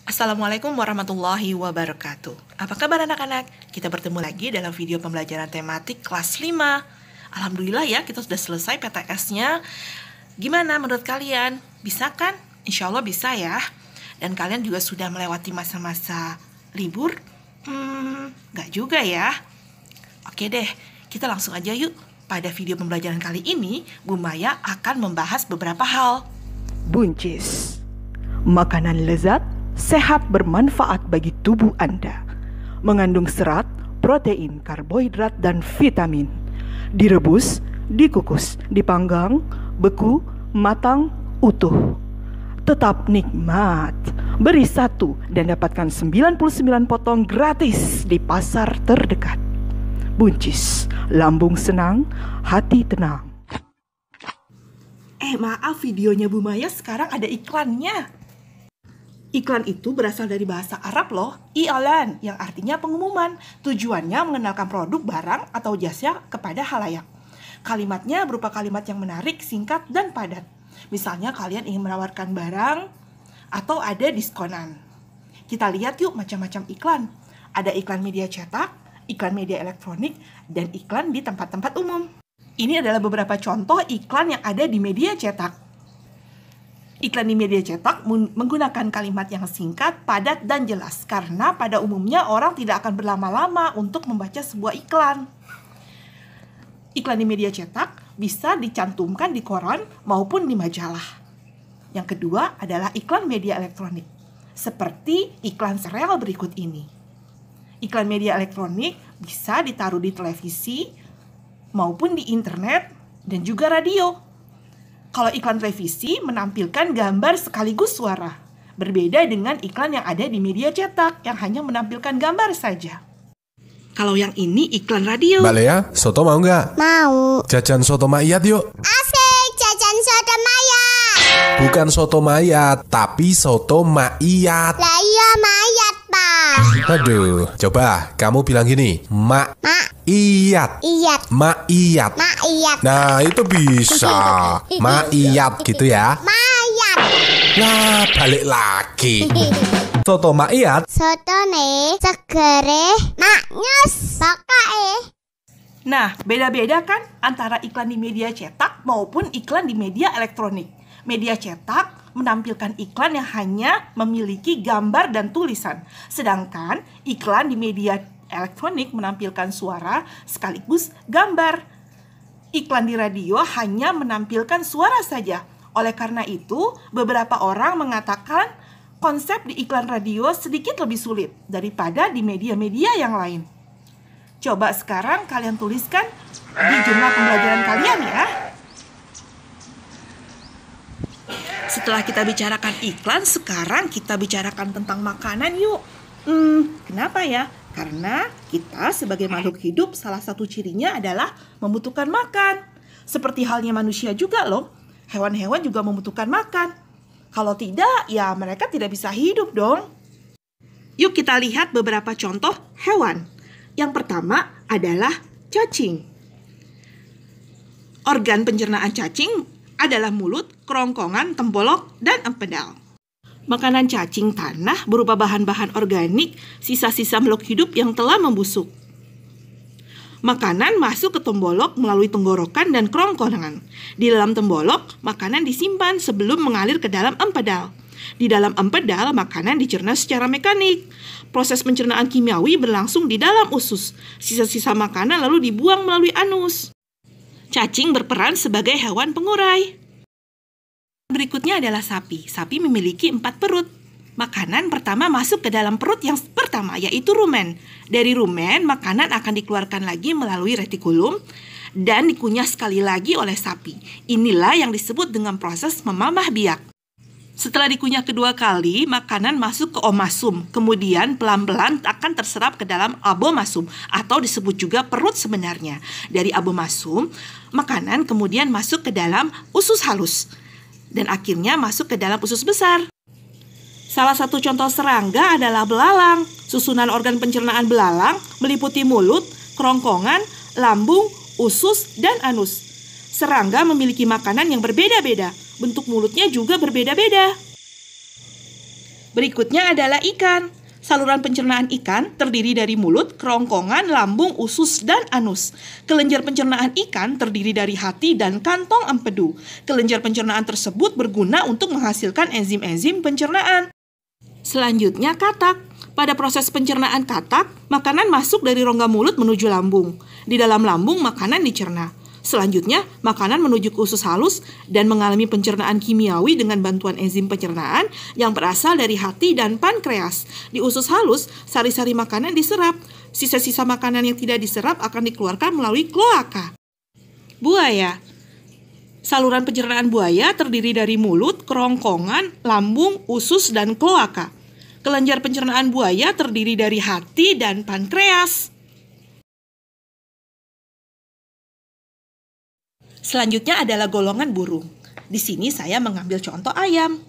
Assalamualaikum warahmatullahi wabarakatuh. Apa kabar anak-anak? Kita bertemu lagi dalam video pembelajaran tematik kelas 5. Alhamdulillah ya, kita sudah selesai PTS-nya. Gimana menurut kalian? Bisa kan? Insya Allah bisa ya. Dan kalian juga sudah melewati masa-masa libur? Nggak juga ya. Oke deh, kita langsung aja yuk. Pada video pembelajaran kali ini, Bu Maya akan membahas beberapa hal. Buncis, makanan lezat, sehat, bermanfaat bagi tubuh Anda. Mengandung serat, protein, karbohidrat, dan vitamin. Direbus, dikukus, dipanggang, beku, matang, utuh. Tetap nikmat. Beri 1 dan dapatkan 99 potong gratis di pasar terdekat. Buncis, lambung senang, hati tenang. Maaf, videonya Bu Maya sekarang ada iklannya. Iklan itu berasal dari bahasa Arab loh, i'lan, yang artinya pengumuman. Tujuannya mengenalkan produk, barang, atau jasa kepada halayak. Kalimatnya berupa kalimat yang menarik, singkat, dan padat. Misalnya kalian ingin menawarkan barang atau ada diskonan. Kita lihat yuk macam-macam iklan. Ada iklan media cetak, iklan media elektronik, dan iklan di tempat-tempat umum. Ini adalah beberapa contoh iklan yang ada di media cetak. Iklan di media cetak menggunakan kalimat yang singkat, padat, dan jelas. Karena pada umumnya orang tidak akan berlama-lama untuk membaca sebuah iklan. Iklan di media cetak bisa dicantumkan di koran maupun di majalah. Yang kedua adalah iklan media elektronik. Seperti iklan sereal berikut ini. Iklan media elektronik bisa ditaruh di televisi maupun di internet dan juga radio. Kalau iklan televisi menampilkan gambar sekaligus suara. Berbeda dengan iklan yang ada di media cetak yang hanya menampilkan gambar saja. Kalau yang ini iklan radio. Mbak Lea, soto mau nggak? Mau. Jajan soto mayat yuk. Asik, jajan soto mayat. Bukan soto mayat, tapi soto maiyat. Lah iya mayat, Pak. Aduh, coba kamu bilang gini, mak iyat. Iyat. Maiyat. Maiyat. Nah, itu bisa. Maiyat gitu ya. Mayat. Nah, balik lagi. Soto maiyat. Soto nih, segere, maknyus, pakae. Nah, beda-beda kan antara iklan di media cetak maupun iklan di media elektronik. Media cetak menampilkan iklan yang hanya memiliki gambar dan tulisan. Sedangkan iklan di media elektronik menampilkan suara sekaligus gambar. Iklan di radio hanya menampilkan suara saja. Oleh karena itu, beberapa orang mengatakan konsep di iklan radio sedikit lebih sulit daripada di media-media yang lain. Coba sekarang kalian tuliskan di jurnal pembelajaran kalian ya. Setelah kita bicarakan iklan, sekarang kita bicarakan tentang makanan yuk. Kenapa ya? Karena kita sebagai makhluk hidup, salah satu cirinya adalah membutuhkan makan. Seperti halnya manusia juga loh. Hewan-hewan juga membutuhkan makan. Kalau tidak, ya mereka tidak bisa hidup dong. Yuk kita lihat beberapa contoh hewan. Yang pertama adalah cacing. Organ pencernaan cacing adalah mulut, kerongkongan, tembolok, dan empedal. Makanan cacing tanah berupa bahan-bahan organik, sisa-sisa makhluk hidup yang telah membusuk. Makanan masuk ke tembolok melalui tenggorokan dan kerongkongan. Di dalam tembolok, makanan disimpan sebelum mengalir ke dalam empedal. Di dalam empedal, makanan dicerna secara mekanik. Proses pencernaan kimiawi berlangsung di dalam usus. Sisa-sisa makanan lalu dibuang melalui anus. Cacing berperan sebagai hewan pengurai. Berikutnya adalah sapi. Sapi memiliki 4 perut. Makanan pertama masuk ke dalam perut yang pertama, yaitu rumen. Dari rumen, makanan akan dikeluarkan lagi melalui retikulum dan dikunyah sekali lagi oleh sapi. Inilah yang disebut dengan proses memamah biak. Setelah dikunyah kedua kali, makanan masuk ke omasum. Kemudian pelan-pelan akan terserap ke dalam abomasum atau disebut juga perut sebenarnya. Dari abomasum, makanan kemudian masuk ke dalam usus halus. Dan akhirnya masuk ke dalam usus besar. Salah satu contoh serangga adalah belalang. Susunan organ pencernaan belalang meliputi mulut, kerongkongan, lambung, usus, dan anus. Serangga memiliki makanan yang berbeda-beda. Bentuk mulutnya juga berbeda-beda. Berikutnya adalah ikan. Saluran pencernaan ikan terdiri dari mulut, kerongkongan, lambung, usus, dan anus. Kelenjar pencernaan ikan terdiri dari hati dan kantong empedu. Kelenjar pencernaan tersebut berguna untuk menghasilkan enzim-enzim pencernaan. Selanjutnya katak. Pada proses pencernaan katak, makanan masuk dari rongga mulut menuju lambung. Di dalam lambung, makanan dicerna. Selanjutnya, makanan menuju ke usus halus dan mengalami pencernaan kimiawi dengan bantuan enzim pencernaan yang berasal dari hati dan pankreas. Di usus halus, sari-sari makanan diserap. Sisa-sisa makanan yang tidak diserap akan dikeluarkan melalui kloaka. Buaya. Saluran pencernaan buaya terdiri dari mulut, kerongkongan, lambung, usus, dan kloaka. Kelenjar pencernaan buaya terdiri dari hati dan pankreas. Selanjutnya adalah golongan burung. Di sini saya mengambil contoh ayam.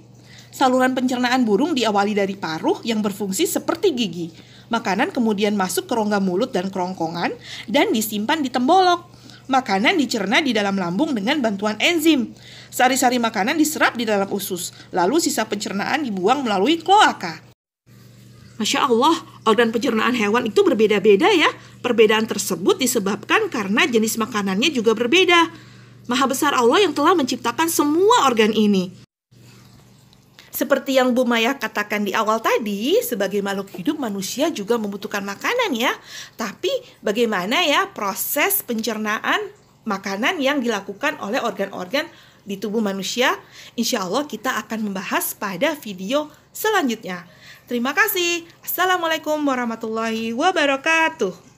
Saluran pencernaan burung diawali dari paruh yang berfungsi seperti gigi. Makanan kemudian masuk ke rongga mulut dan kerongkongan dan disimpan di tembolok. Makanan dicerna di dalam lambung dengan bantuan enzim. Sari-sari makanan diserap di dalam usus, lalu sisa pencernaan dibuang melalui kloaka. Masya Allah, organ pencernaan hewan itu berbeda-beda ya. Perbedaan tersebut disebabkan karena jenis makanannya juga berbeda. Maha besar Allah yang telah menciptakan semua organ ini. Seperti yang Bu Maya katakan di awal tadi, sebagai makhluk hidup manusia juga membutuhkan makanan ya. Tapi bagaimana ya proses pencernaan makanan yang dilakukan oleh organ-organ di tubuh manusia? Insya Allah kita akan membahas pada video selanjutnya. Terima kasih. Assalamualaikum warahmatullahi wabarakatuh.